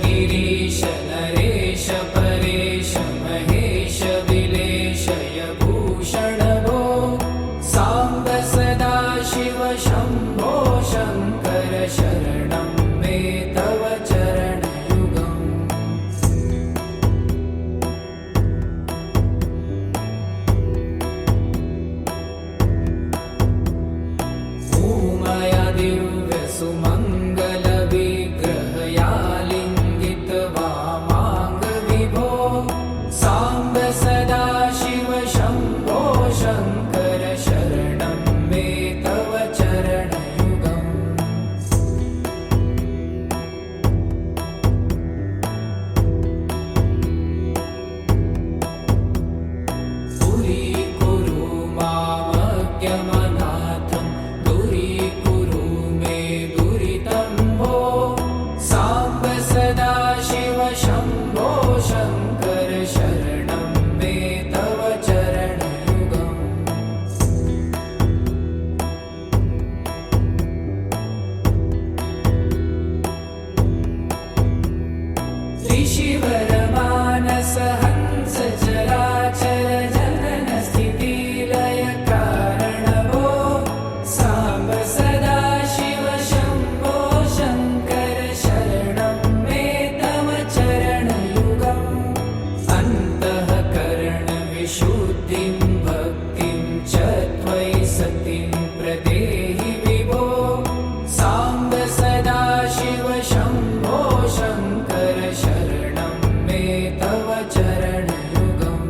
गिरीश नरेश परेश महेश विलेशय भूषण भो साम्ब सदा शिव शम्भो शङ्कर शरणं मे तव चरणयुगम् उमया दिव्य सुमङ्गल विग्रहया लिङ्गित वामाङ्ग विभो साम्ब सदा शिव शम्भो शङ्कर शरणं मे तव चरणयुगम् दूरीकुरु मामज्ञमनाथं दूरीकुरु मे दुरितं भो साम्ब सदा शिव शम्भो शङ्कर शरणं मे तव चरणयुगम् ऋषिवरमानस हंस चराचर जनन स्थितिलय कारण भो साम्ब सदा शिव शम्भो शङ्कर शरणं मे तव चरणयुगम् अन्तःकरण विशुद्धिं भक्तिं च त्वयि सतिं प्रदेहि विभो साम्ब सदा शिव शम्भो शङ्कर शरणं मे तव चरणयुगम्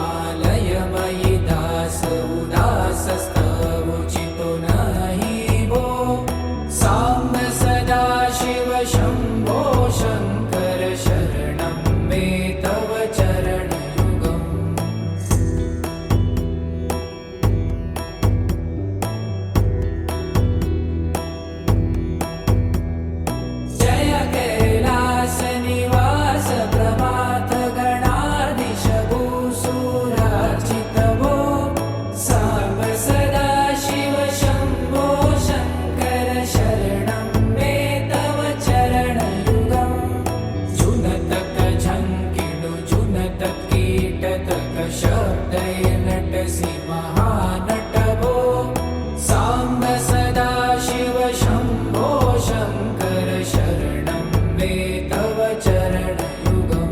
करुणावरुणालयमयि दास उदासस्तवोचितो नहि भो साम्ब सदा शिव शम्भो शङ्कर शरणं मे तव चरणयुगम् जय कैलास निवास प्रभात गणाधीश भूसुरार्चित भो साम्ब सदा शिव शम्भो शङ्कर शरणं मे तव चरणयुगम् जुनतक झङ्किणु जुनतक कीटतक शब्दै नटसि महानट भो साम्ब सदा शिव शम्भो शङ्कर शरणं मे तव चरणयुगम्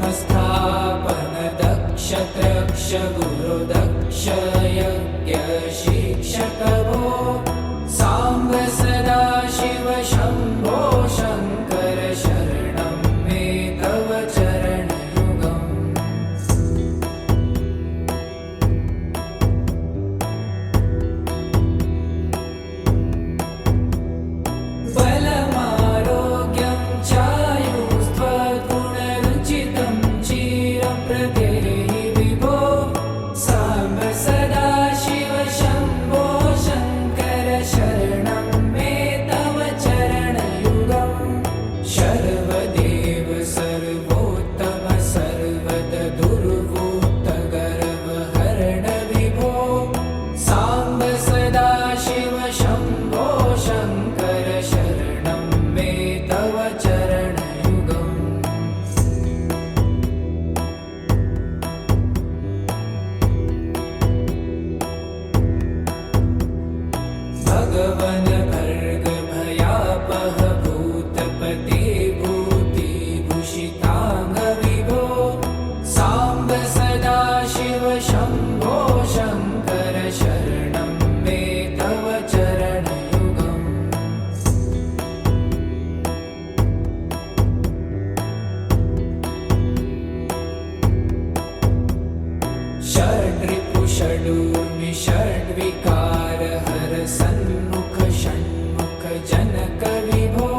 धर्मस्थापन दक्ष त्रक्ष गुरु दक्ष यज्ञ शिक्षक भो साम्ब सदा शिव शम्भो शङ्कर शरणं मे तव चरणयुगम् बलमारोग्यं चायुस्त्वगुणरुचितं चिरं प्रदेहि विभो साम्ब सदा शिव शम्भो शङ्कर शरणं मे तव चरणयुगम् शर्वदेव सर्वोत्तम सर्वद दुर्वूत गर्वहरण विभो साम्ब सदा शिव शम्भो शङ्कर शरणं मे तव चरणयुगम् भगवन भर्ग भयापह भूतपते भूतिभूषिताङ्ग विभो साम्ब सदा शिव शम्भो शङ्कर शरणं मे तव चरणयुगम् षड्रिपु षडूर्मि षड्विकार हर सन्मुख षण्मुख जनक विभो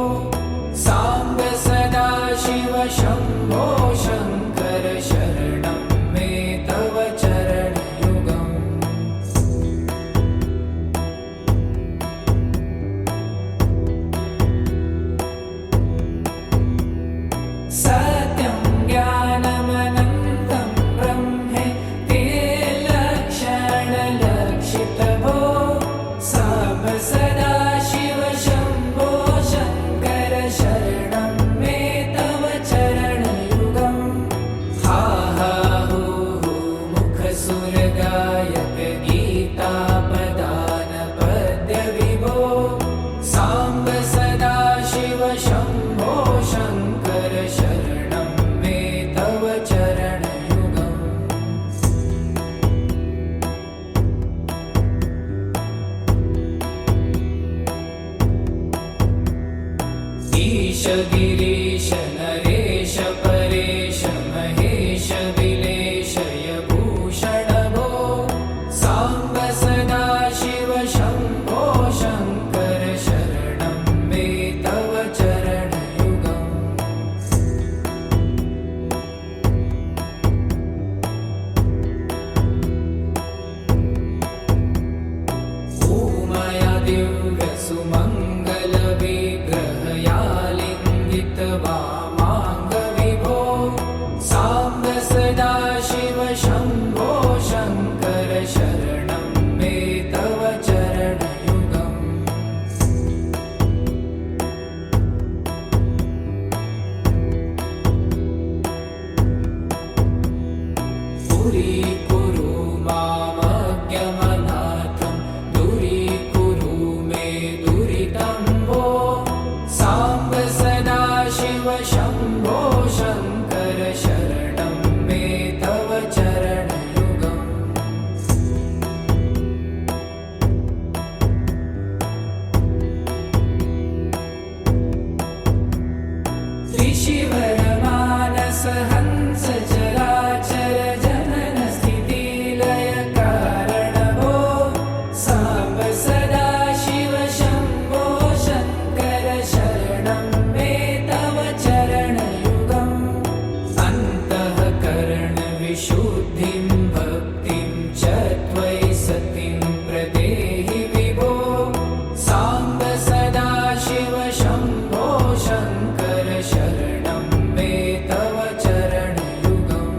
साम्ब सदा शिव शम्भो शङ्कर शरणं मे तव चरणयुगम् सत्यं ज्ञानमनन्तं ब्रह्मेति लक्षणलक्षितभो साम्ब सदाशिव शम्भो शङ्कर शरणं मे तव चरणयुगम् हा हा हू हू मुखसुरगायक गीतापदान पद्यविभो साम्ब सदाशिव शम्भो शङ्कर शरणं मे तव चरणयुगम् ईश गिरीश नरेश परेश महेश विलेशय भूषण भो साम्ब सदाशिव शम्भो शङ्कर शरणं मे तव चरणयुगम् ऊमया दिव्यसुमङ्गलविग्रहयालिङ्गित वामाङ्गविभो साम्ब सदाशिव शम्भो शङ्कर शरणं मे तव चरणयुगम् पुरीकुरु मामज्ञमनाथं दूरीकुरु मे दुरितं भो साम्ब सदाशिव शम्भो शङ्कर शरणं मे तव चरणयुगम् त्रिशिवरमानस हंस चराचर जनन स्थितिलय कारणभो साम्ब सदाशिव शम्भो शङ्कर शरणं मे तव चरणयुगम् अन्तःकरणविशुद्धिं भक्तिं च त्वयि सतिं प्रदेहि विभो साम्ब सदाशिव शम्भो शङ्कर शरणं मे तव चरणयुगम्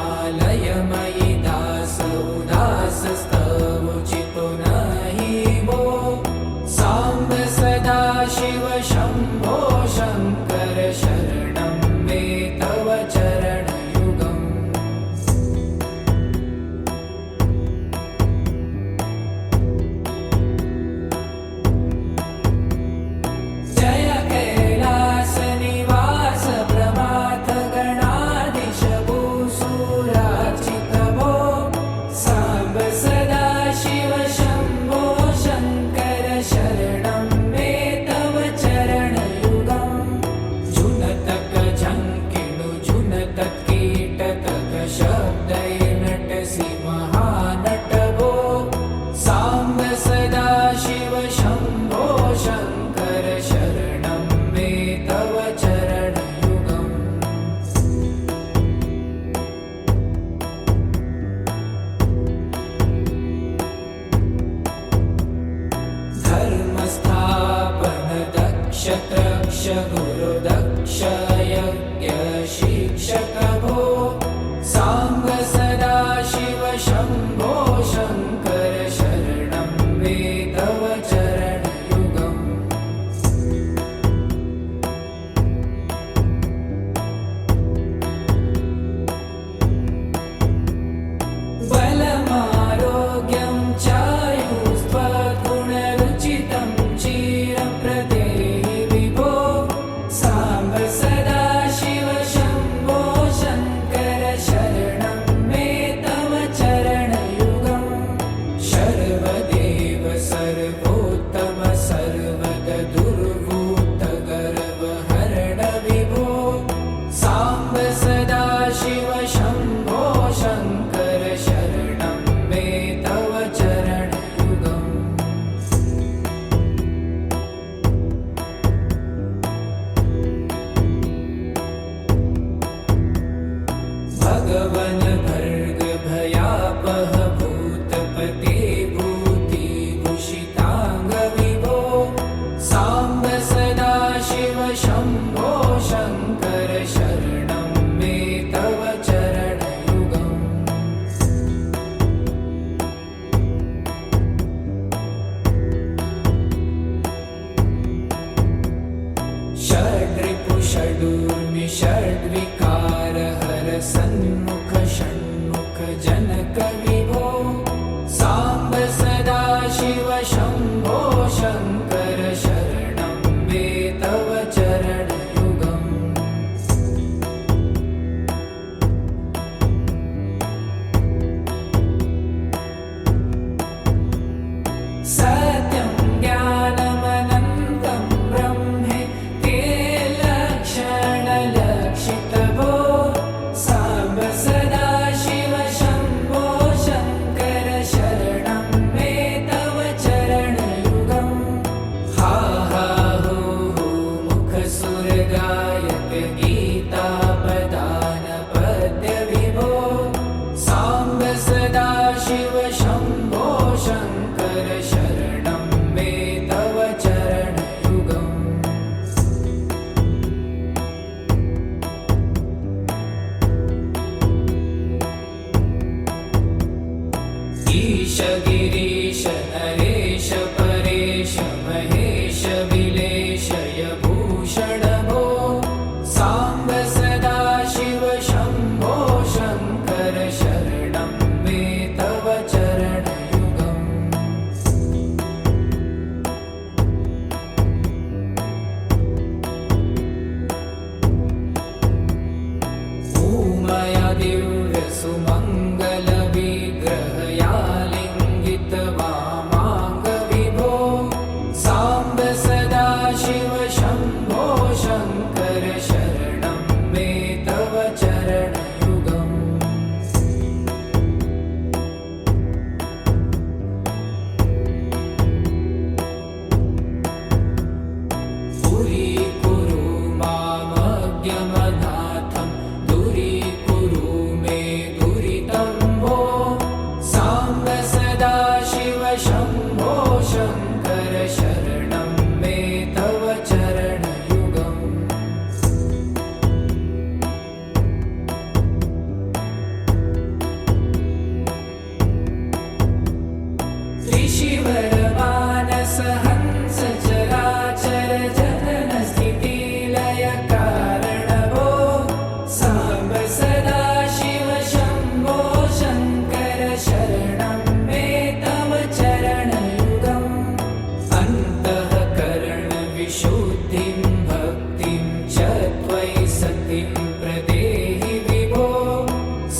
करुणावरुणालयमयि दासोदासस्तवोचितो नहि भो साम्ब सदाशिव शम्भो शङ्कर शरणं मे तव चरणयुगम् जय कैलासनिवास प्रमाथ गणाधीश भूसुरार्चित भो साम्ब सदाशिव शम्भो शङ्कर शरणं मे तव चरणयुगम् झुनतक झङ्किणु झुनतक कीटतक शब्दैर्नटसि महानट भो साम्ब सदाशिव शम्भो शङ्कर शरणं मे तव चरणयुगम् धर्मस्थापन दक्ष त्रक्ष गुरुदक्ष यज्ञ शिक्षक भो साम्ब सदाशिव शम्भो शङ्कर शरणं मे तव चरणयुगम् बलमारोग्यं चायुस्त्वगुणरुचितं चिरप्रदेहि विभो साम्ब सदाशिव शम्भो शङ्कर शरणं मे तव चरणयुगम् भयावह भूतपते भूतिभूषिताङ्ग विभो साम्ब सदा शिव शम्भो शङ्कर शरणं मे तव चरणयुगम् षड्रिपु षडूर्मि षड्विकार हर सन्मुख षण्मुख जनक विभो साम्ब सदा शिव शम्भो शङ्कर शरणं मे तव चरणयुगम् सत्यं ज्ञानमनन्तं ब्रह्मे ते लक्षणलक्षितभो साम्ब सदा शिव शम्भो शङ्कर शरणं मे तव चरणयुगम् हा हा हो हो मुखसुरगायक गीतापदानपद्य विभो साम्ब सदा शिव शम्भो शङ्कर शरणं मे तव चरणयुगम् ईश गिरीश नरेश परेश महेश विलेशय भूषण भो साम्ब सदा शिव शम्भो शङ्कर शरणं मे तव चरणयुगम् ऊमया दिव्य सुमङ्गल विग्रहया लिङ्गित वामाङ्ग विभो साम्ब सदा शिव शम्भो शङ्कर शरणं मे तव चरणयुगम् पुरीकुरु मामज्ञमनाथं दूरीकुरु मे दुरितं भो साम्ब सदा शिव शम्भो शङ्कर शरणं मे तव चरणयुगम् त्रिशिवरमानस हंस चराचर जनन स्थितिलय कारण भो साम्ब सदा शिव शम्भो शङ्कर शरणं मे तव चरणयुगम् अन्तःकरणविशुद्धिं भक्तिं च त्वयि सतिं प्रदेहि विभो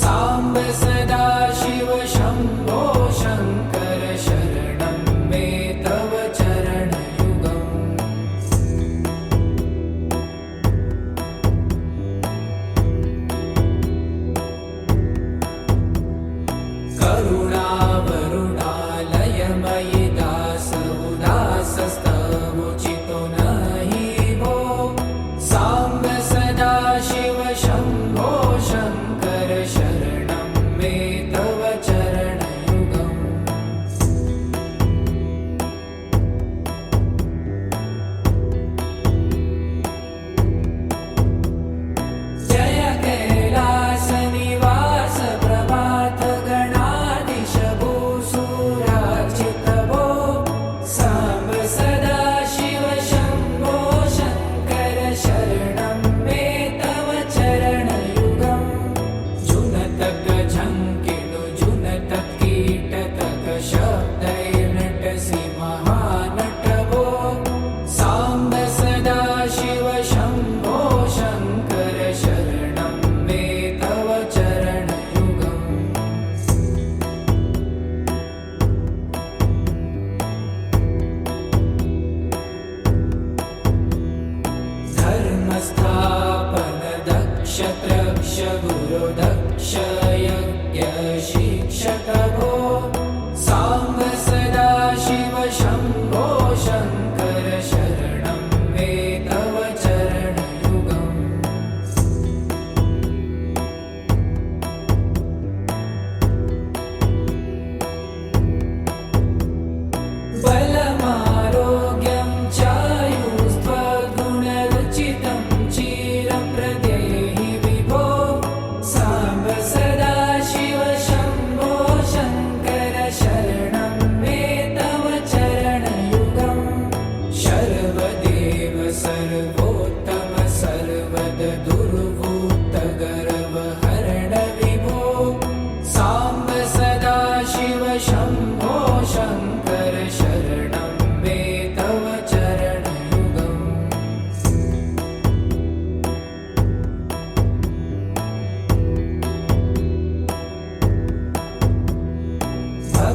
साम्ब सदा शिव शम्भो शङ्कर शरणं मे तव चरणयुगम् करुणावरुणालयमयि दास उदासस्तवोचितो नहि भो साम्ब सदा शिव शम्भो शङ्कर शरणं मे तव चरणयुगम्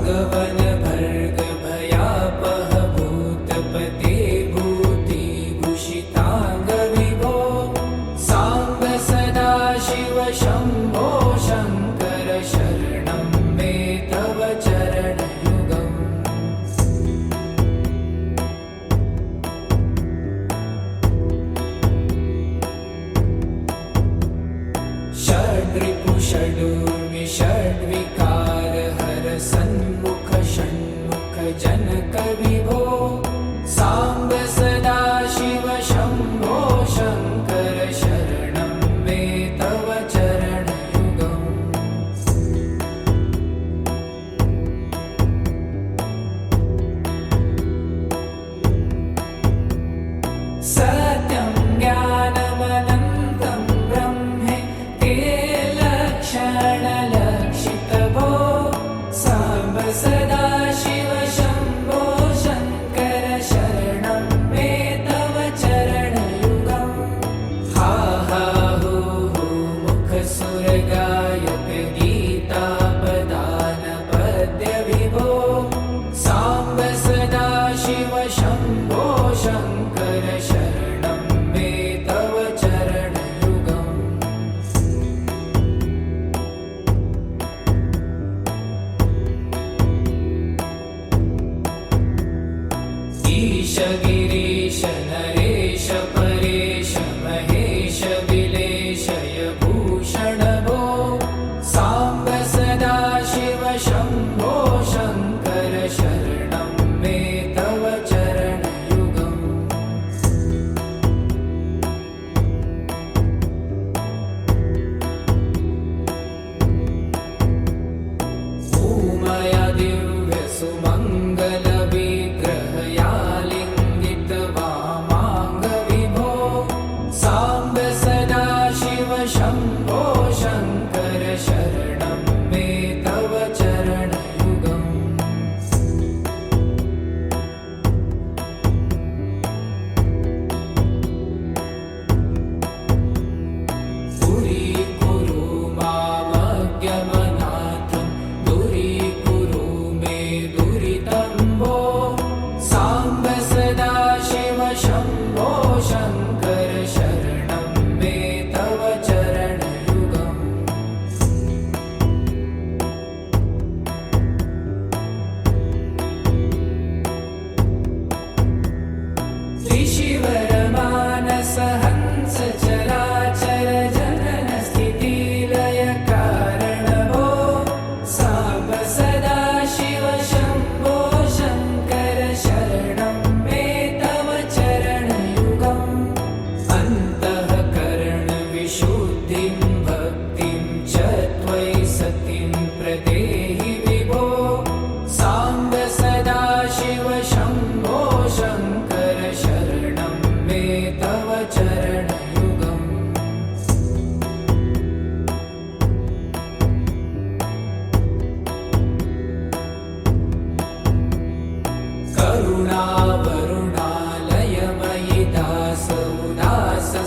भगवन भर्ग भयापह भूतपते भूतिभूषितांग विभो सांब सदाशिव शंभो शंकर शरणं मे तव चरणयुगम् षड्रिपु षडूर्मि षड्विकार हर सन्मुख षण्मुख जनक विभो सांब सदाशिव शंभो शंकर शरणं मे तव चरणयुगम् सत्यं ज्ञानमनन्तं ब्रह्मे ते लक्षणलक्षितभो सांब सदाशिव शंभो शंकर शरणं मे तव चरणयुगम् हा हा हू हू मुखसुरगायक गीतापदान पद्य विभो सांब सदाशिव शंभो शंकर शरणं मे तव चरणयुगम् ईश गिरीश नरेश परेश महेश विलेशय भूषण भो सांब सदाशिव शंभो शंकर शरणं मे तव चरणयुगम् उमया दिव्य सुमंगल विग्रहया लिंगित वामांग विभो सांब सदाशिव शंभो शंकर शरणं मे तव चरणयुगम् दूरीकुरु मामज्ञमनाथं दूरीकुरु मे दुरितं भो सांब सदाशिव शंभो शंकर शरणं मे तव चरणयुगम् त्रिशिवरमानस हंस चराचर जनन स्थिति लय कारण भो सांब सदाशिव शंभो शंकर शरणं मे तव चरणयुगम् अन्तःकरण विशुद्धिं भक्तिं च त्वयि सतिं प्रदेहि विभो सांब सदाशिव शंभो शंकर शरणं मे तव चरणयुगम् करुणावरुणालयमयि दास उदासस्तवोचितो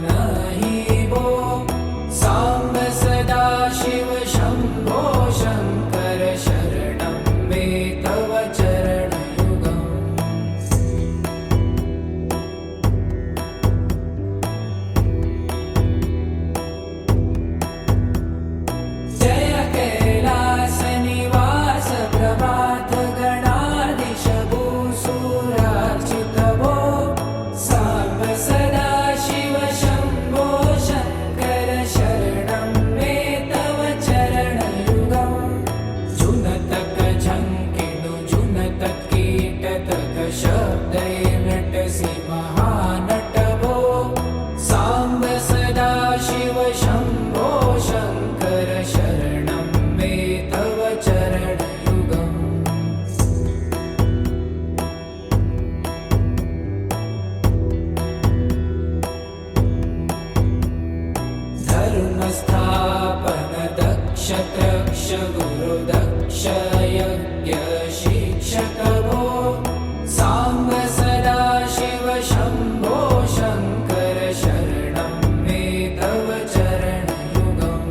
नहि भो सांब सदाशिव शंभो शंकर शरणं मे तव चरणयुगम् जय कैलास निवास प्रभात गणाधीश भूसुरार्चित भो सांब सदाशिव शंभो शंकर शरणं मे तव चरणयुगम् जुनतक झंकिणु जुनतक कीटतक शब्दैर्नटसि महानट भो सांब सदाशिव शंभो शंकर शरणं मे तव चरणयुगम् धर्मस्थापन दक्ष त्रक्ष गुरुदक्ष यज्ञ शिक्षक भो सांब सदाशिव शंभो शंकर शरणं मे तव चरणयुगम्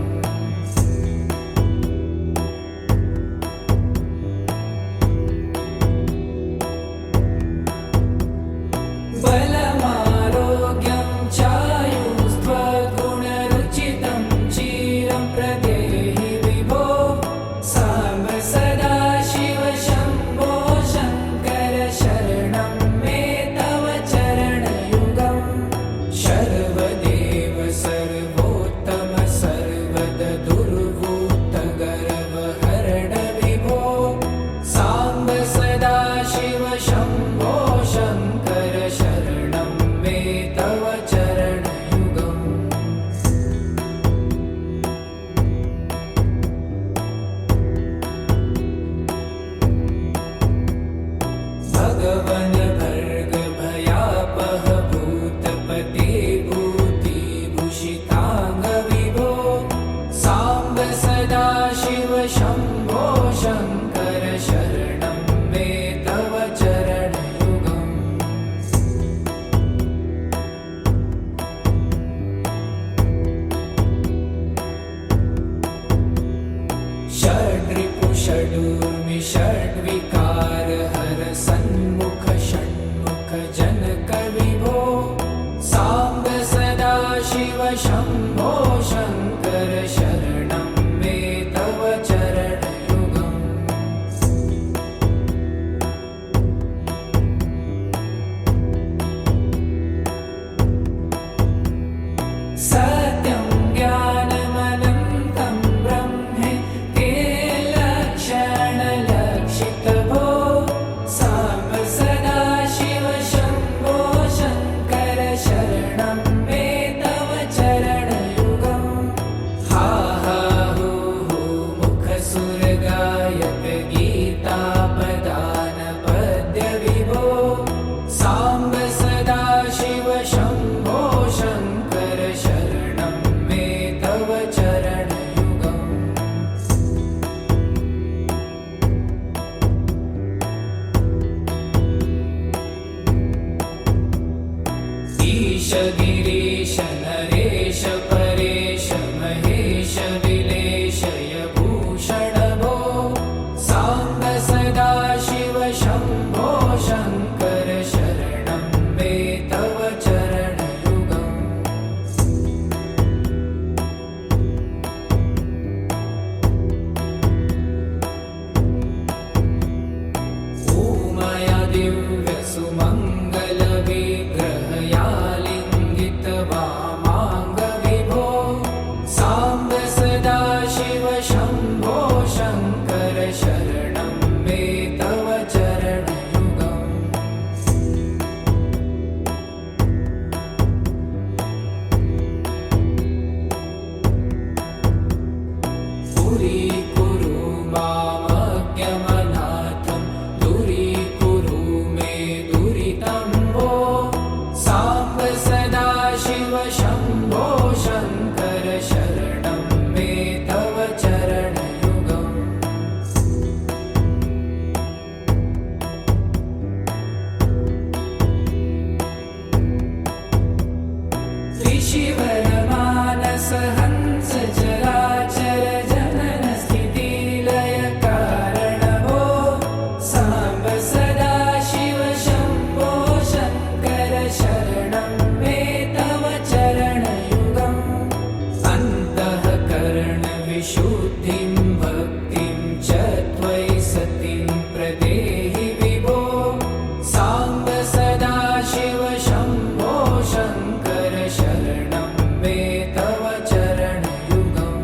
षडूर्मि षड्विकार हर सन्मुख षण्मुख जनक विभो साम्ब सदा शिव शम्भो शङ्कर शरणं मे तव चरणयुगम् सत्यं ज्ञानमनन्तं ब्रह्मे ते लक्षणलक्षितभो साम्ब सदा शिव शम्भो शङ्कर शरणं मे तव चरणयुगम् हा हा हू हू मुखसुरगायक गीतापदान पद्य विभो साम्ब सदा शिव शम्भो शङ्कर शरणं मे तव चरणयुगम् ईश गिरीश नरेश परेश महेश विलेशय भूषण भो साम्ब सदा शिव शम्भो शङ्कर शरणं मे तव चरणयुगम् ऊमया दिव्य सुमङ्गल विग्रहया लिङ्गित वामाङ्ग विभो साम्ब सदा शिव शम्भो शङ्कर शरणं मे तव चरणयुगम् पुरीकुरु मामज्ञमनाथं दूरीकुरु मे दुरितं भो साम्ब सदा शिव शम्भो शङ्कर शरणं मे तव चरणयुगम् त्रिशिवरमानस हंस चराचर जनन स्थितिलय कारण भो साम्ब सदा शिव शम्भो शङ्कर शरणं मे तव चरणयुगम् अन्तःकरण विशुद्धिं भक्तिं च त्वयि सतिं प्रदेहि विभो साम्ब सदा शिव शम्भो शङ्कर शरणं मे तव चरणयुगम्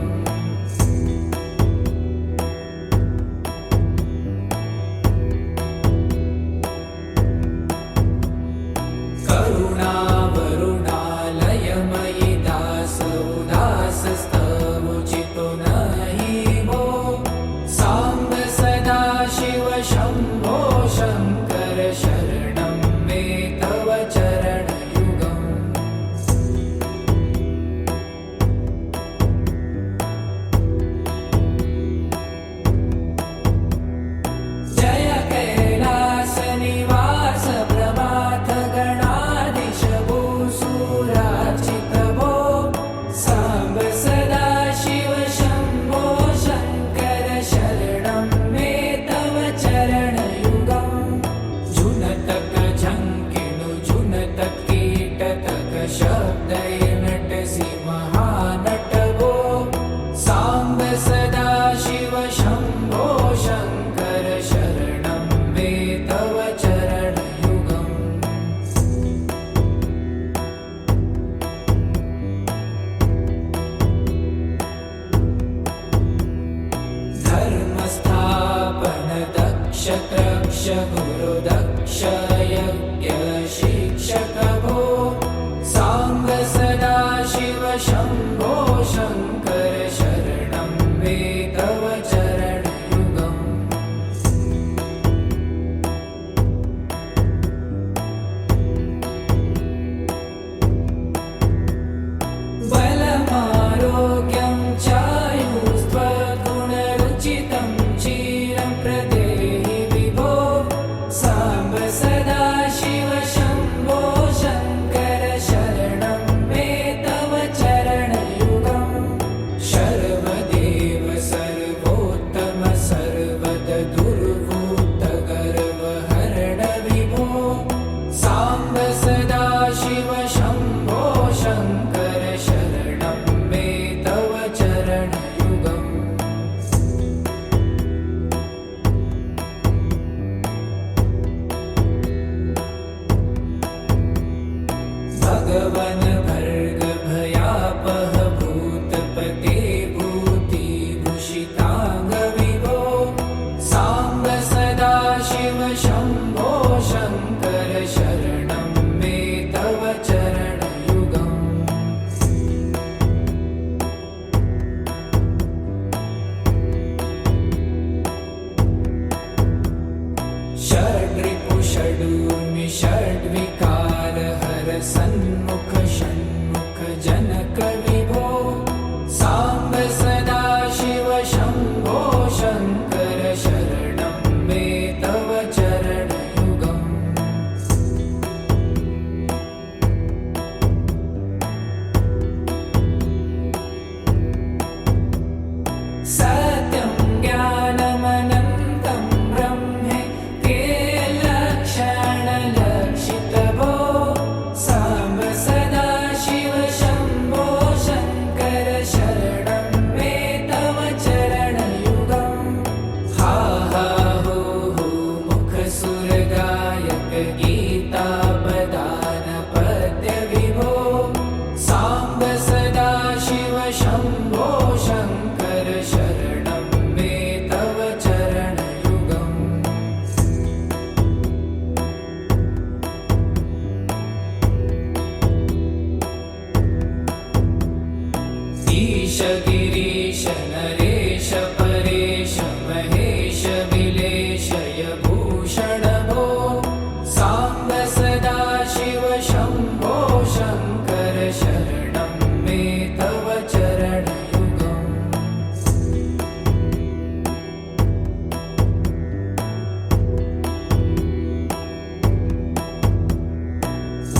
करुणावरुणालयमयि दास उदासस्तवोचितो नहि भो साम्ब सदा शिव शम्भो शङ्कर शरणं मे तव चरणयुगम् जय कैलास निवास प्रभात गणाधीश भूसुरार्चित भो साम्ब सदा शिव शम्भो शङ्कर शरणं मे तव चरणयुगम् झुनतक झङ्किणु झुनतक कीटतक शब्दै नटसि महानट भो साम्ब सदा शिव शम्भो शङ्कर शरणं मे तव चरणयुगम् धर्मस्थापन दक्ष त्रक्ष गुरु दक्ष यज्ञ शिक्षक भो साम्ब सदा शिव शम्भो शङ्कर शरणं मे तव चरणयुगम् बलमारोग्यं चायुस्त्वगुणरुचितं चिरं प्रदेहि विभो साम्ब सदा नरेश परेश महेश विलेशय भूषण भो साम्ब सदा शिव शम्भो शङ्कर शरणं मे तव चरणयुगम्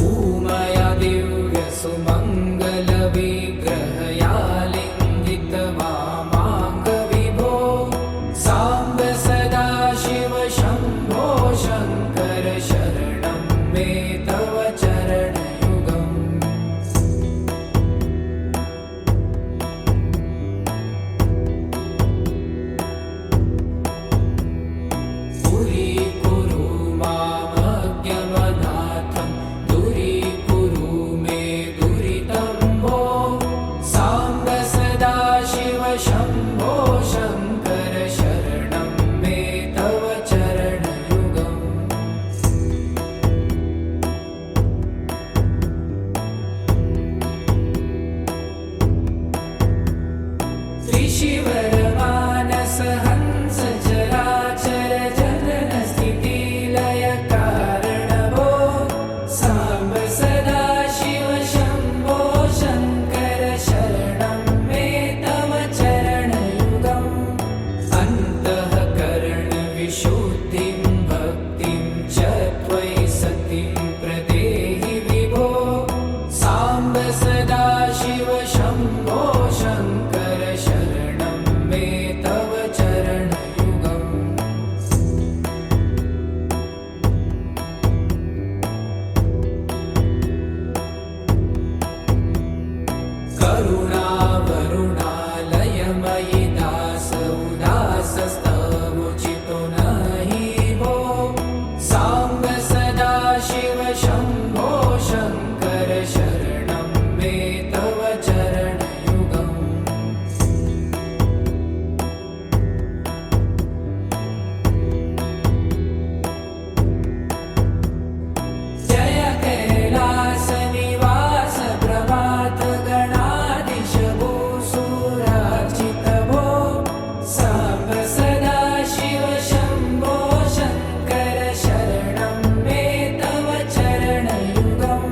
उमया दिव्यसुमङ्गलविग्रहया लिङ्गितवामाङ्ग विभो साम्ब सदा शिव शम्भो शङ्कर शरणं मे तव चरणयुगम् पुरीकुरु मामज्ञमनाथं दूरीकुरु मे दुरितं भो साम्ब सदा शिव शम्भो शङ्कर शरणं मे तव चरणयुगम् त्रिशिवरमानस हंस चराचर जनन स्थितिलय कारण भो साम्ब सदा शिव शम्भो शङ्कर शरणं मे तव चरणयुगम् अन्तःकरण विशुद्धिं भक्तिं च त्वयि सतिं प्रदेहि विभो साम्ब सदा शिव शम्भो शङ्कर शरणं मे तव चरणयुगम् करुणावरुणालयमयि दास उदासस्तवोचितो नहि भो साम्ब सदा शिव शम्भो शङ्कर शरणं मे तव चरणयुगम् जय कैलासनिवास प्रभात गणाधीश भूसुरार्चित भो साम्ब सदा शिव शम्भो शङ्कर शरणं मे तव चरणयुगम्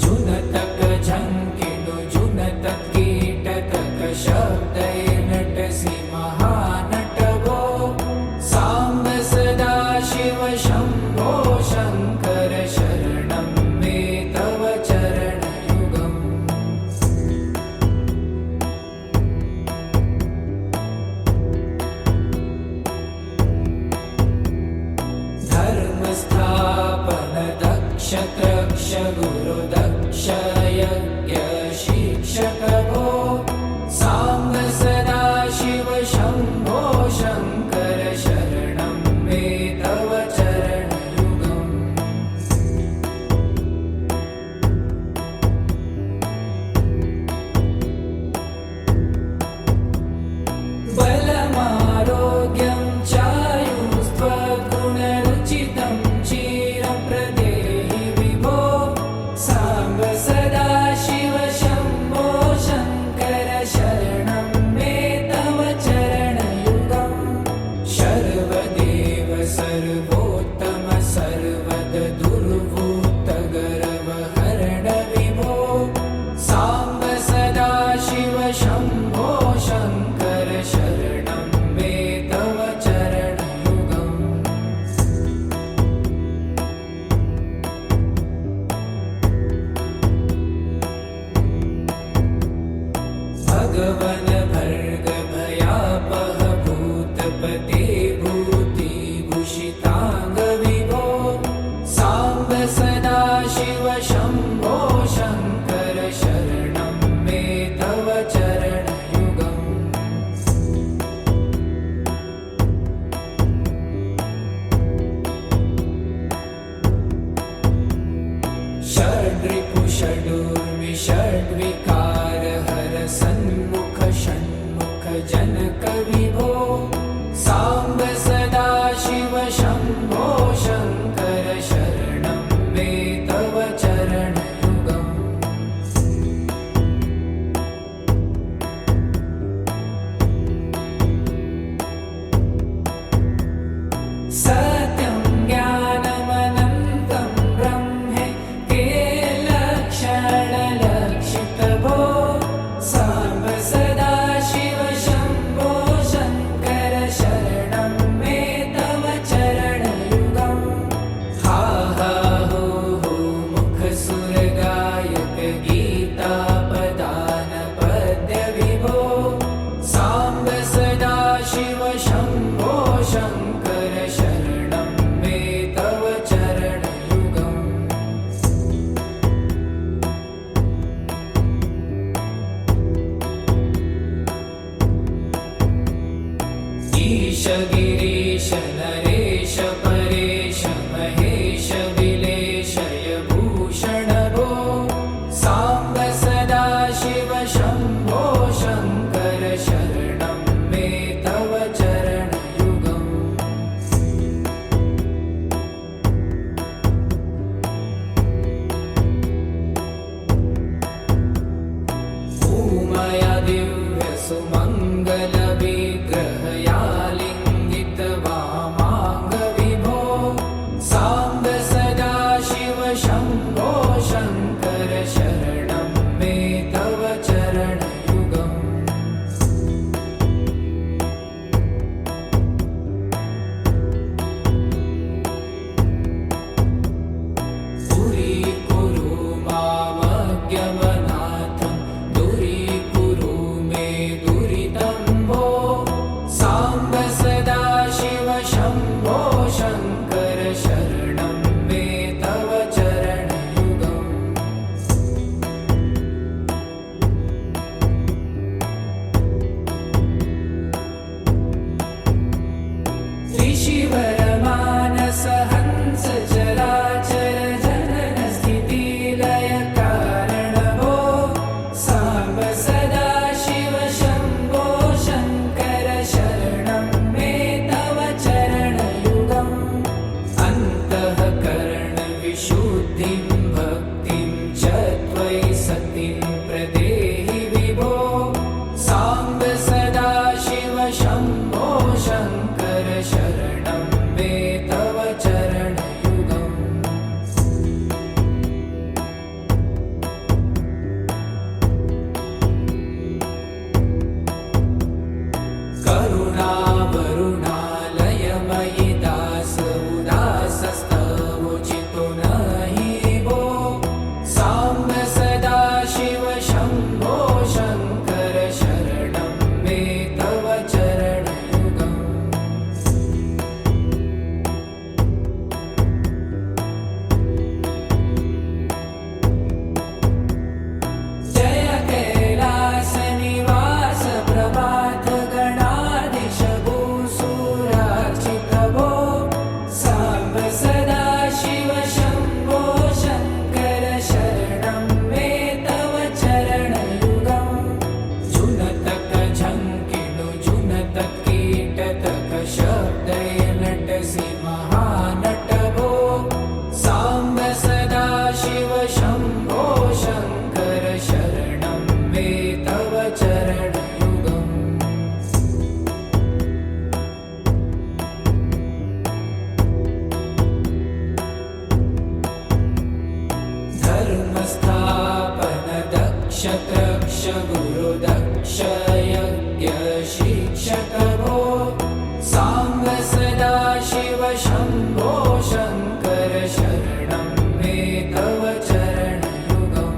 जुनतक झङ्किनु जुनतक कीटतक शब्दैर्नटसि महानट भो साम्ब सदा शिव शम्भो शङ्कर शरणं मे तव चरणयुगम् धर्मस्थापन दक्ष त्रक्ष गुरु दक्ष यज्ञ शिक्षक भो साम्ब सदा शिव शम्भो शङ्कर शरणं मे तव चरणयुगम् बलमारोग्यं चायुस्त्वद्गुणरुचितं चिरं प्रदेहि विभो साम्ब सदा शिव शम्भो शङ्कर शरणं मे तव चरणयुगम् शर्वदेव सर्वोत्तम सर्वद दुर्भूतगर्वहरण विभो साम्ब सदा शिव शम्भो शङ्कर शरणं मे तव चरणयुगम् भगवन् भर्ग भयापह भूतपते भूतिभूषिताङ्ग विभो साम्ब सदा शिव शम्भो शङ्कर शरणं मे तव चरणयुगम् षड्रिपु षडूर्मि षड्विकार हर सन्मुख षण्मुख जनक विभो साम्ब सदा शिव शम्भो शङ्कर शरणं मे तव चरणयुगम् सत्यं ज्ञानमनन्तं ब्रह्मे ते लक्षणलक्षितभो साम्ब सदा शिव शम्भो शङ्कर शरणं मे तव चरणयुगम् हा हा हो हो मुखसुरगायक गीतापदान पद्यविभो साम्ब सदा शिव शम्भो शङ्कर शरणं मे तव चरणयुगम् ईश गिरीश नरेश परेश महेश विलेशय भूषण भो साम्ब सदा शिव शम्भो शङ्कर शरणं मे तव चरणयुगम् उमया दिव्य सुमङ्गल विग्रहया लिङ्गित वामाङ्ग विभो साम्ब सदा शिव शम्भो शङ्कर शरणं मे तव चरणयुगम् पुरीकुरु मामज्ञमनाथं दूरीकुरु मे दुरितं भो साम्ब सदा शिव शम्भो शङ्कर शरणं मे तव चरणयुगम् ऋषिवरमानस हंस चराचर जनन स्थिति लय कारण भो साम्ब सदा शिव शम्भो शङ्कर शरणं मे तव चरणयुगम् अन्तःकरण विशुद्धिं भक्तिं च त्वयि सतिं प्रदेहि विभो साम्ब सदा शिव शम्भो शङ्कर शरणं मे तव चरणयुगम् करुणावरुणालयमयि दास उदासस्तवोचितो नहि भो साम्ब सदा शिव शम्भो शङ्कर शरणं मे तव चरणयुगम् जय कैलासनिवास प्रभात गणाधीश भूसुरार्चित भो साम्ब सदा शिव शम्भो शङ्कर शरणं मे तव चरणयुगम् जुनतक झङ्किणु जुनतक कीटतक शब्दय नटसि महानट भो साम्ब सदा शिव शम्भो शङ्कर शरणं मे तव चरणयुगम् धर्मस्थापन दक्ष त्रक्ष गुरुदक्ष यज्ञ शिक्षक भो साम्ब सदा शिव शम्भो शङ्कर शरणं मे तव चरणयुगम्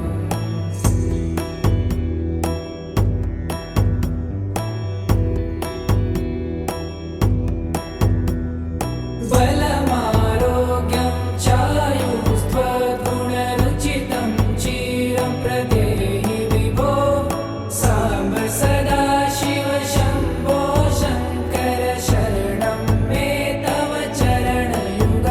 बलमारोग्यं चायुस्त्वगुणरुचितं चिरं प्रदेहि विभो साम्ब सदा शिव शम्भो शङ्कर शरणं मे तव चरणयुगम्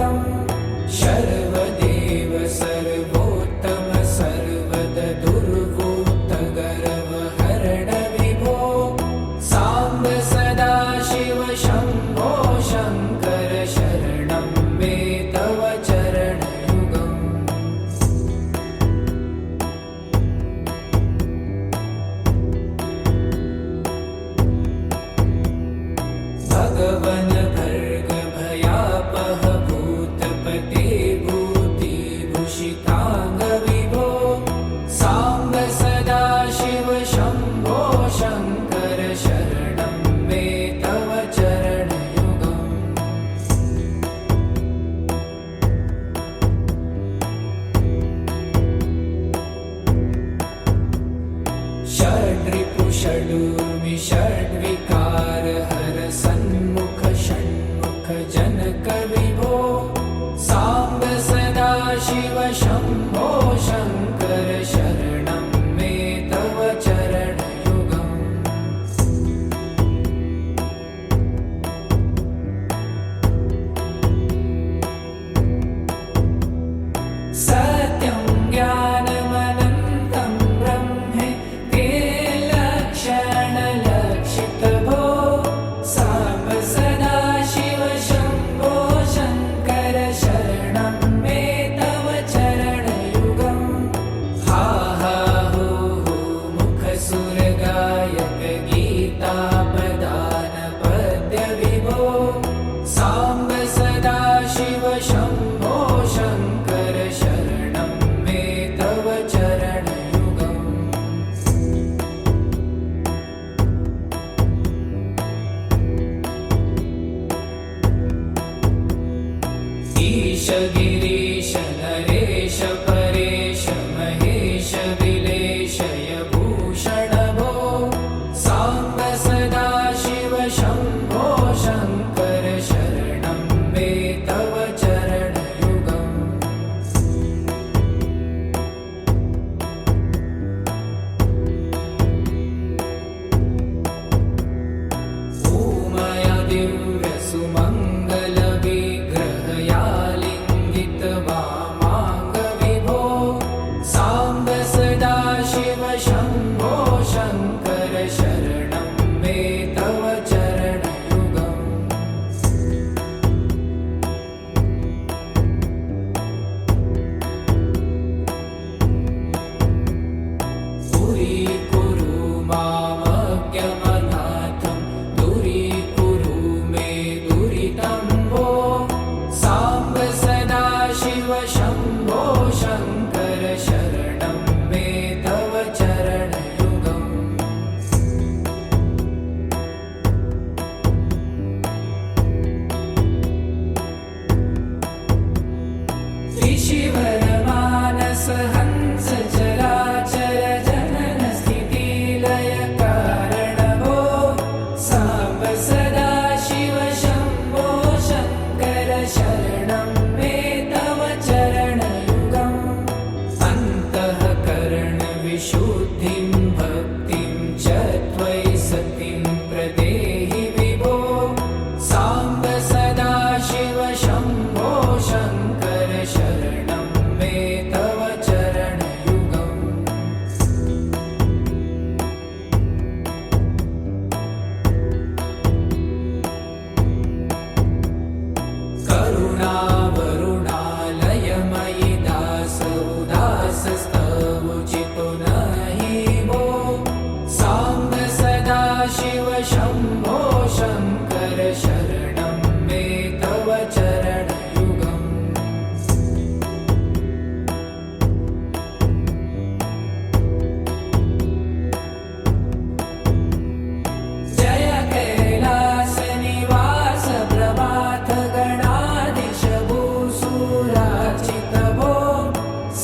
सुखजनक विभो साम्ब सदा शिव शम्भो शङ्कर शरणं मे तव चरणयुगम् सत्यं ज्ञानमनन्तं ब्रह्मे ते लक्षणलक्षितभो साम्ब सदा शिव शम्भो शङ्कर शरणं मे तव चरणयुगम् हा हा हो हो मुखसुरगायक गीतापदान पद्यविभो साम्ब सदा शिव शम्भो शङ्कर शरणं मे तव चरणयुगम् ईश गिरीश नरेश परेश महेश विलेशय भूषण भो साम्ब सदा शिव शम्भो शङ्कर शरणं मे तव चरणयुगम् ऊमया दिव्यसुमङ्गलविग्रहयालिङ्गित वामाङ्गविभो साम्ब सदा शिव शम्भो शङ्कर शरणं मे तव चरणयुगम् दूरीकुरु मामज्ञमनाथं दूरीकुरु मे दुरितं भो साम्ब सदा शिव शम्भो शङ्कर शरणं मे तव चरणयुगम् ऋषिवरमानस हंस चराचर जनन स्थितिलय कारण भो साम्ब सदा शिव शम्भो शङ्कर शरणं मे तव चरणयुगम् अन्तःकरणविशुद्धिं भक्तिं च त्वयि सतिं प्रदेहि विभो साम्ब सदा शिव शम्भो शङ्कर शरणं मे तव चरणयुगम् करुणावरुणालयमयि दास उदासस्तवुचितो नहि भो साम्ब सदा शिव शम्भो शङ्कर शरणं मे तव चरणयुगम् जय कैलासनिवास प्रभात गणाधीश भूसुरार्चित भो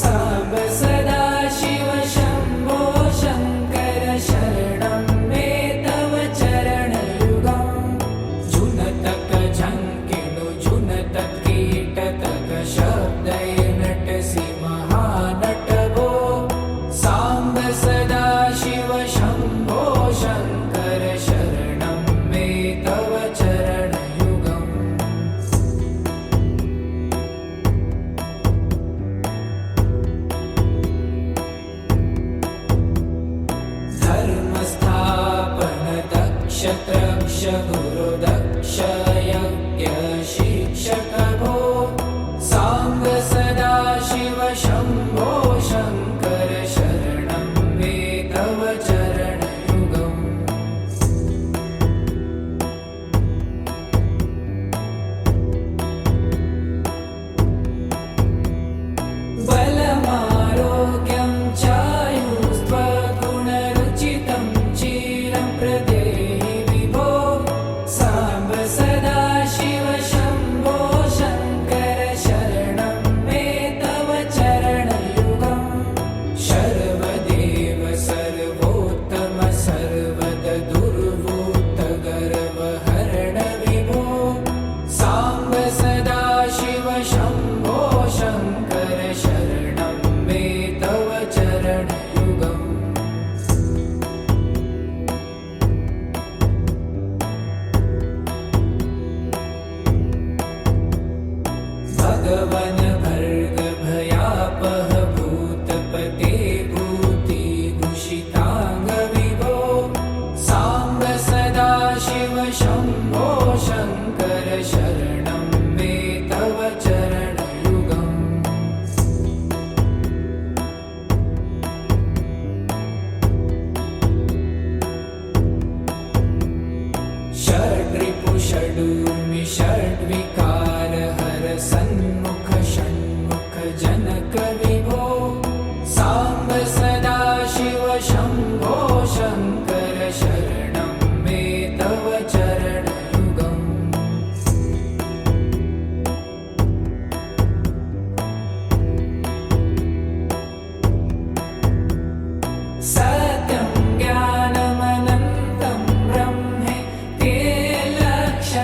साम्ब सदा शिव शम्भो शङ्कर शरणं मे तव चरणयुगम् जुनतक झङ्किणु जुनतक कीटतक शब्दैर्नटसि महानट भो साम्ब सदा शिव शम्भो शङ्कर शरणं मे तव चरणयुगम् धर्मस्थापन दक्ष त्रक्ष गुरुदक्ष यज्ञ शिक्षक भो साम्ब सदा शिव शम्भो शङ्कर शरणं मे तव चरणयुगम् बलमारोग्यं चायुस्त्वगुणरुचितं चिरं प्रदेहि विभो स्तवन भर्ग भयापह भूतपते भूतिभूषिताङ्ग विभो साम्ब सदाशिव शम्भो शङ्कर शरणं मे तव चरणयुगम् षड्रिपु षडूर्मि षड्विकार हर सन्मुख षण्मुख जनक विभो साम्ब सदाशिव शम्भो शङ्कर शरणं मे तव चरणयुगम् सत्यं ज्ञानमनन्तं ब्रह्मे ते लक्षणलक्षितभो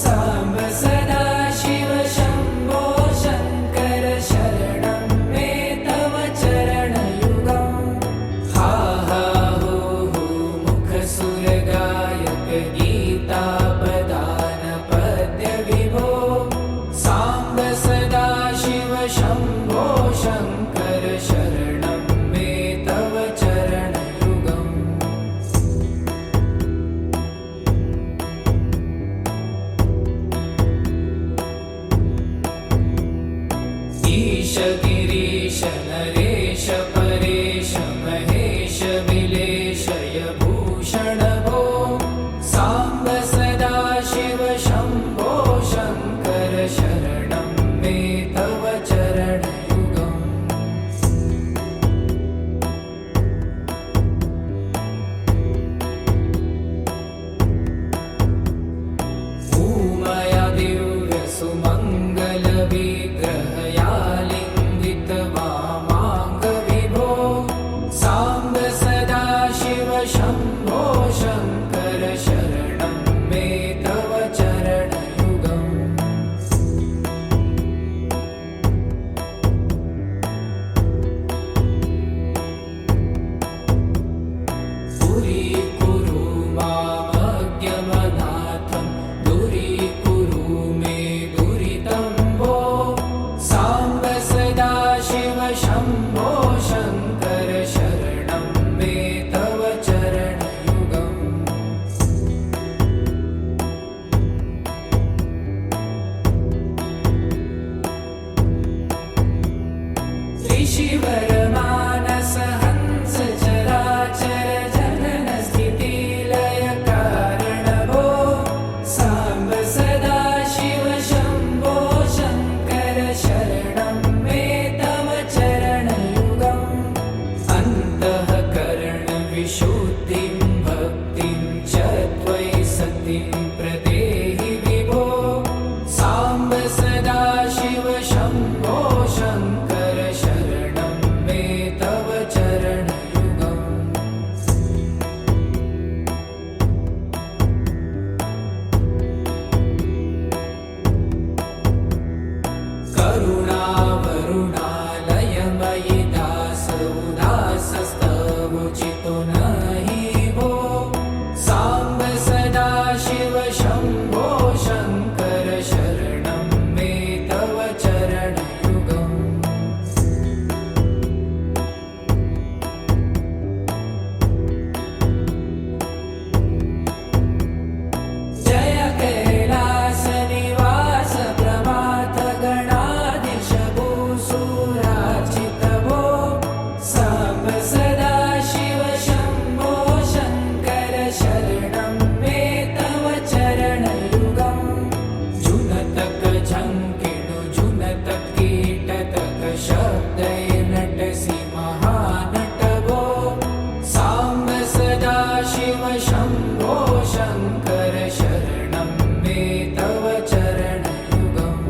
साम्ब सदाशिव शम्भो शङ्कर शरणं मे तव चरणयुगम् हा हा हो हो मुखसुरगायक गीतापदान पद्य विभो साम्ब सदाशिव शम्भो शङ्कर शरणं मे तव चरणयुगम् ईश गिरीश नरेश परेश महेश विलेशय भूषण भो साम्ब सदाशिव शम्भो शङ्कर शरणं मे तव चरणयुगम् उमया दिव्य सुमङ्गल विग्रहयालिङ्गित वामाङ्ग विभो साम्ब सदाशिव शम्भो शङ्कर शरणं मे तव चरणयुगम् पुरीकुरु मामज्ञमनाथं दूरीकुरु मे दुरितं भो साम्ब सदाशिव शम्भो शङ्कर शरणं मे तव चरणयुगम् ऋषिवरमानस हंस चराचर जनन स्थितिलय कारण भो साम्ब सदाशिव शम्भो शङ्कर शरणं मे तव चरणयुगम् अन्तःकरण विशुद्धिं भक्तिं च त्वयि सतिं प्रदेहि विभो साम्ब सदाशिव शम्भो शङ्कर शरणं मे तव चरणयुगम् करुणावरुणालयमयि दास उदासस्तवोचितो नहि भो साम्ब सदाशिव शम्भो शङ्कर शरणं मे तव चरणयुगम् जय कैलासनिवास प्रमाथ गणाधीश भूसुरार्चित भो साम्ब सदाशिव शम्भो शङ्कर शरणं मे तव चरणयुगम् जुनतक झङ्किणु जुनतक कीटतक शब्दैर्नटसि महानट भो साम्ब सदाशिव शम्भो शङ्कर शरणं मे तव चरणयुगम्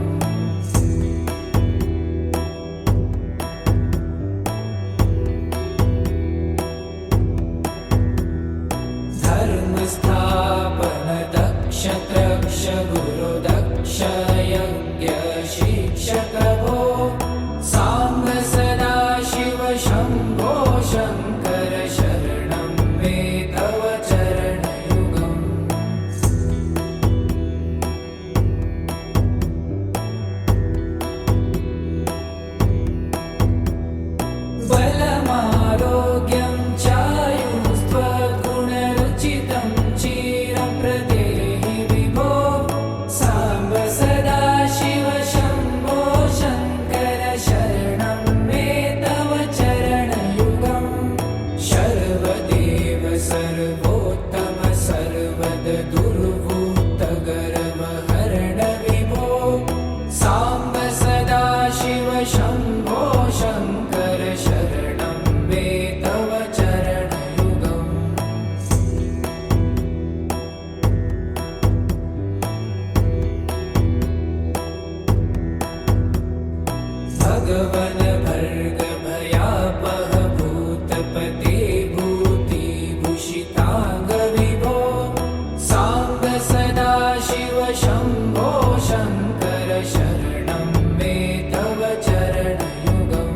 धर्मस्थापन दक्ष त्रक्ष गुरु दक्ष यज्ञ शिक्षक भो साम्ब सदाशिव शम्भो शङ्कर शरणं मे तव चरणयुगम् सदाशिव शम्भो शङ्कर शरणं मे तव चरणयुगम्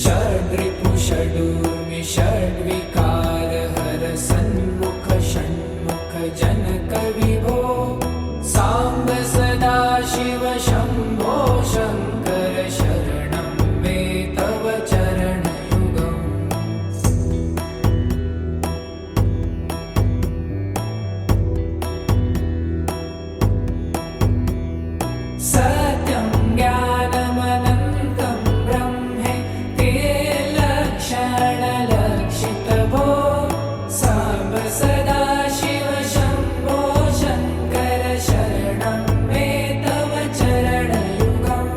षड्रिपु षडूर्मि षड्विकार हर सन्मुख षण्मुख जनक विभो साम्ब सदाशिव शम्भो शङ्कर शरणं मे तव चरणयुगम् सत्यं ज्ञानमनन्तं ब्रह्मे ते लक्षणलक्षितभो साम्ब सदाशिव शम्भो शङ्कर शरणं मे तव चरणयुगम्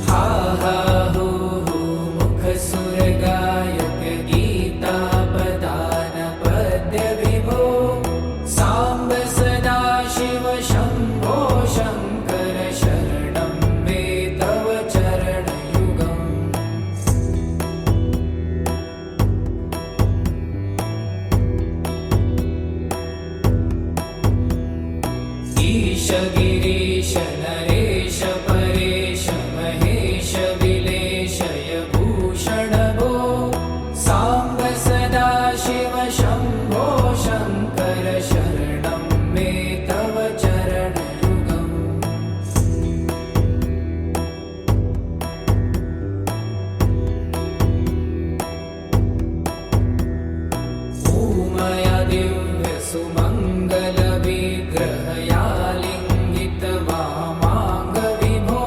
हा हा हू हू मुखसुरगायक गीतापदान पद्य विभो साम्ब सदाशिव शम्भो शङ्कर शरणं मे तव चरणयुगम् ईश गिरीश नरेश परेश महेश विलेशय भूषण भो साम्ब सदाशिव शम्भो शङ्कर शरणं मे तव चरणयुगम् ऊमया दिव्य सुमङ्गल विग्रहया लिङ्गित वामाङ्ग विभो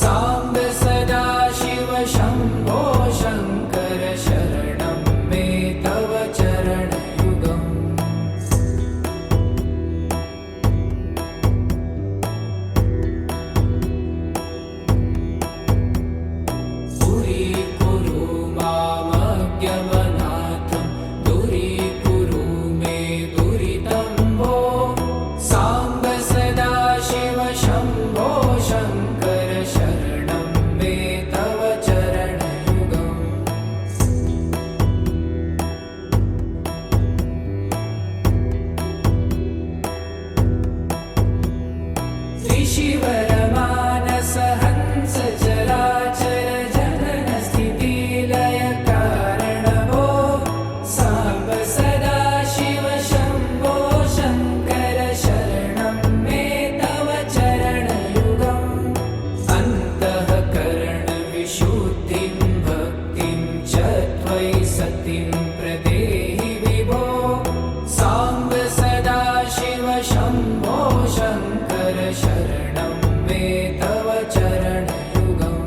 साम्ब सदाशिव शम्भो शङ्कर शरणं मे तव चरणयुगम् दूरीकुरु मामज्ञमनाथं दूरीकुरु मे दुरितं भो साम्ब सदाशिव शम्भो शङ्कर शरणं मे तव चरणयुगम् त्रिशिवरमानस हंस चराचर जनन स्थितिलय कारण भो साम्ब सदाशिव शम्भो शङ्कर शरणं मे तव चरणयुगम् अन्तःकरण विशुद्धिं भक्तिं च त्वयि सतिं प्रदेहि विभो साम्ब सदाशिव शम्भो शङ्कर शरणं मे तव चरणयुगम्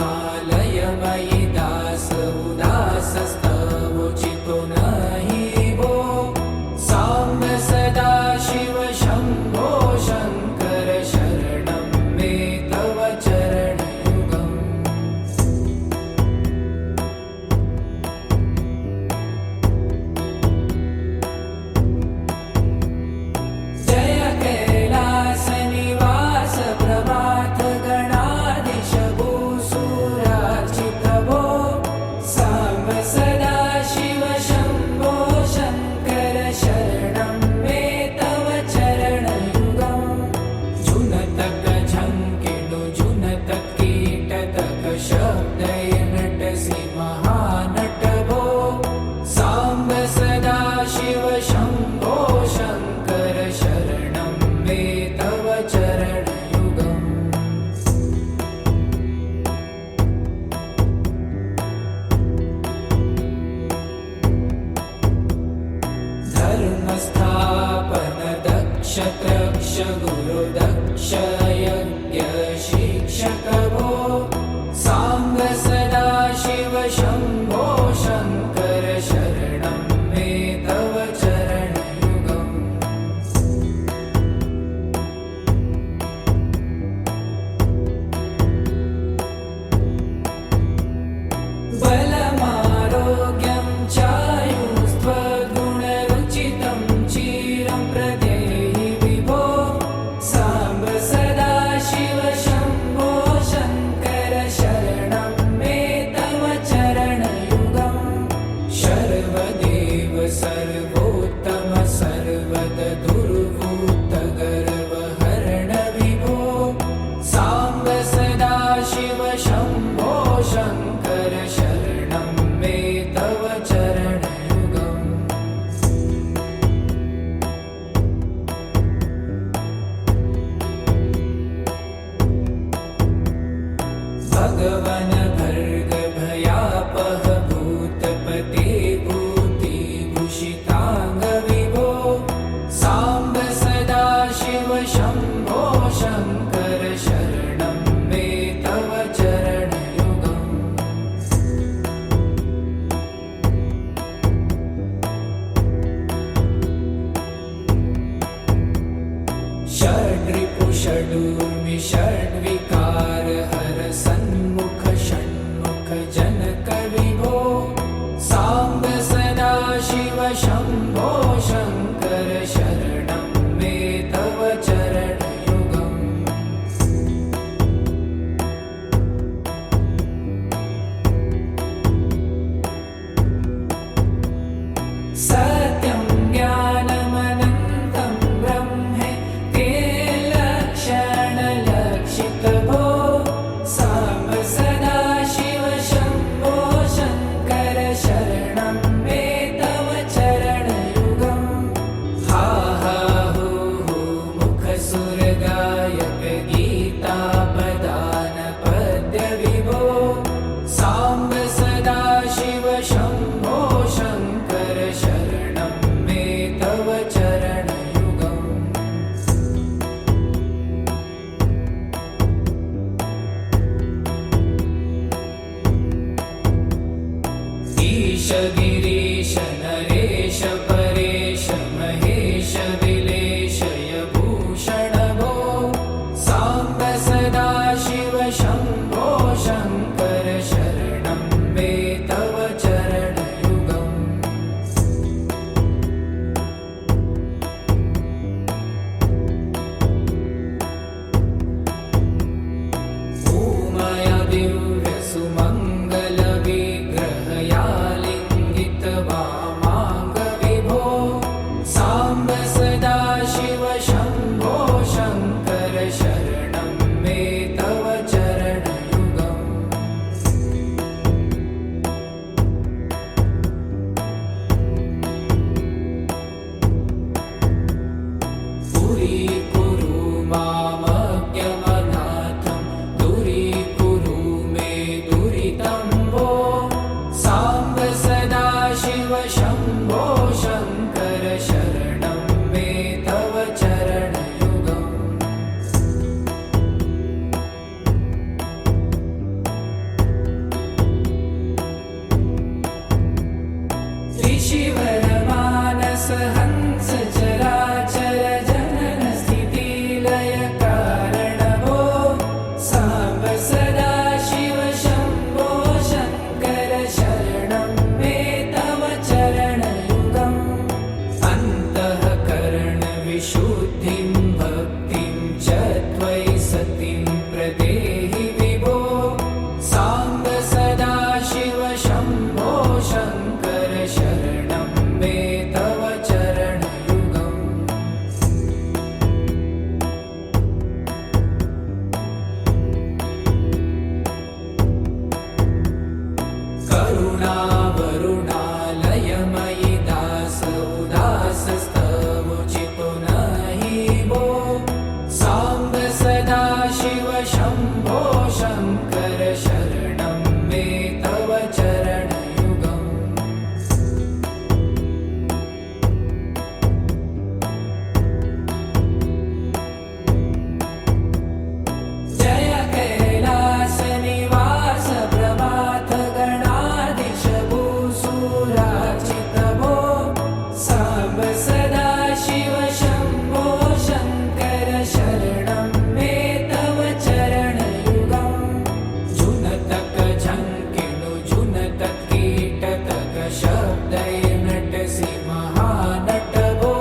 करुणावरुणालयमयि दास उदासस्तवोचितो नहि भो साम्ब सदाशिव शम्भो शङ्कर शरणं मे तव चरणयुगम् जय कैलासनिवास प्रभात गणाधीश भूसुरार्चित भो साम्ब सदाशिव शम्भो शङ्कर शरणं मे तव चरणयुगम् जुनतक झङ्किणु जुनतक कीटतक शब्दय नटसि महानट भो साम्ब सदाशिव शम्भो शङ्कर शरणं मे तव चरणयुगम् धर्मस्थापन दक्ष त्रक्ष गुरु दक्ष यज्ञ शिक्षक भो साम्ब सदाशिव शम्भो शङ्कर शरणं मे तव चरणयुगम् बलमारोग्यं चायुस्त्वगुण चतुर्मि षड्विकार हर सन्मुख षण्मुख जनक विभो साम्ब सदा शिव शम्भो शङ्कर शरणं मे तव चरणयुगम् सत्यं ज्ञानमनन्तं ब्रह्मे ते लक्षणलक्षितभो साम्ब सदा शिव शम्भो शङ्कर शरणं मे तव चरणयुगम् हा हा हू हू मुखसुरगायक गीतापदान पद्य विभो साम्ब सदा शिव शम्भो शङ्कर शरणं मे तव चरणयुगम् ईश गिरीश नरेश परेश महेश विलेशय भूषण भो साम्ब सदा शिव शम्भो शङ्कर शरणं मे तव चरणयुगम् उमया दिव्यसुमङ्गलविग्रहयालिङ्गित वामाङ्ग विभो साम्ब सदा शिव शम्भो शङ्कर शरणं मे तव चरणयुगम् पुरीकुरु मामज्ञमनाथं दूरीकुरु मे दुरितं भो साम्ब सदा शिव शम्भो शङ्कर शरणं मे तव चरणयुगम् त्रिशिवरमानस हंस चराचर जनन स्थितिलय कारण भो साम्ब सदा शिव शम्भो शङ्कर शरणं मे तव चरणयुगम् अन्तःकरण विशुद्धिं भक्तिं च त्वयि सतिं प्रदेहि विभो साम्ब सदा शिव शम्भो शङ्कर शरणं मे तव चरणयुगम् करुणावरुणालयमयि दास उदासस्तवोचितो नहि भो साम्ब सदा शिव शम्भो शङ्कर शरणं मे तव चरणयुगम् जय कैलासनिवास प्रभात गणाधीश भूसुरार्चित भो साम्ब सदा शिव शम्भो शङ्कर शरणं मे तव चरणयुगम् जुनतक झङ्किणु जुनतक कीटतक शब्दै नटसि महानट भो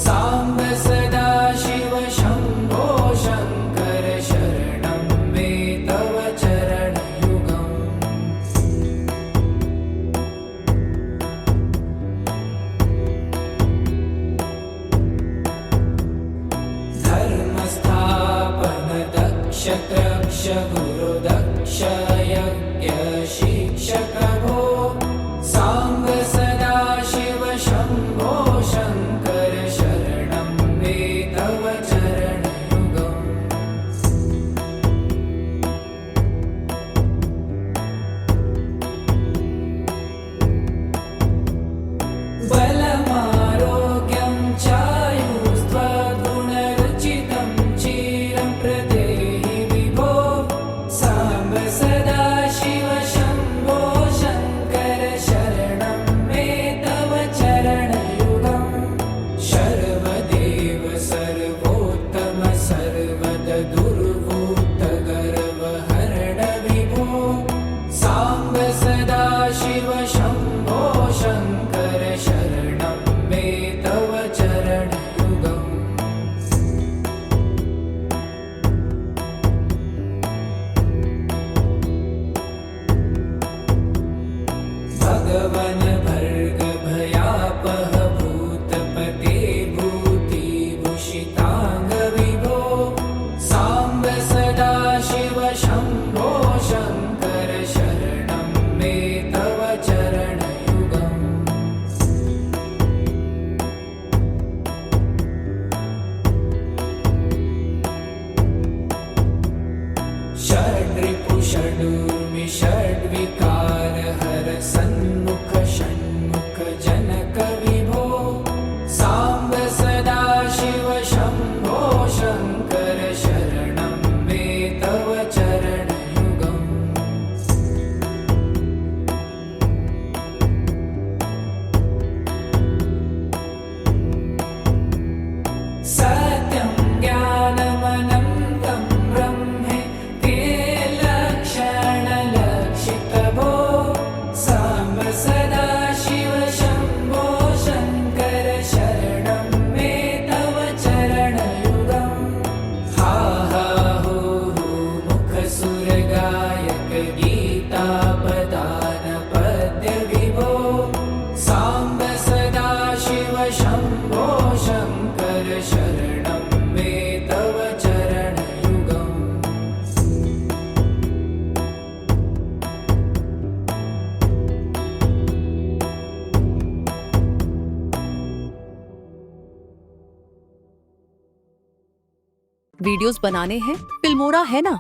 साम्ब सदा शिव शम्भो शङ्कर शरणं मे तव चरणयुगम् धर्मस्थापन दक्ष त्रक्ष गुरु दक्ष यज्ञ शिक्षक भो साम्ब सदा शिव शम्भो शङ्कर शरणं मे तव चरणयुगम् बलमारोग्यं चायुस्त्वगुणरुचितं चिरं प्रदेहि विभो साम्ब सदा शिव शम्भो शङ्कर शरणं मे तव चरणयुगम् सदाशिव शम्भो शङ्कर शरणं मे तव चरणयुगम् वीडियोस बनाने हैं फिल्मोरा है ना।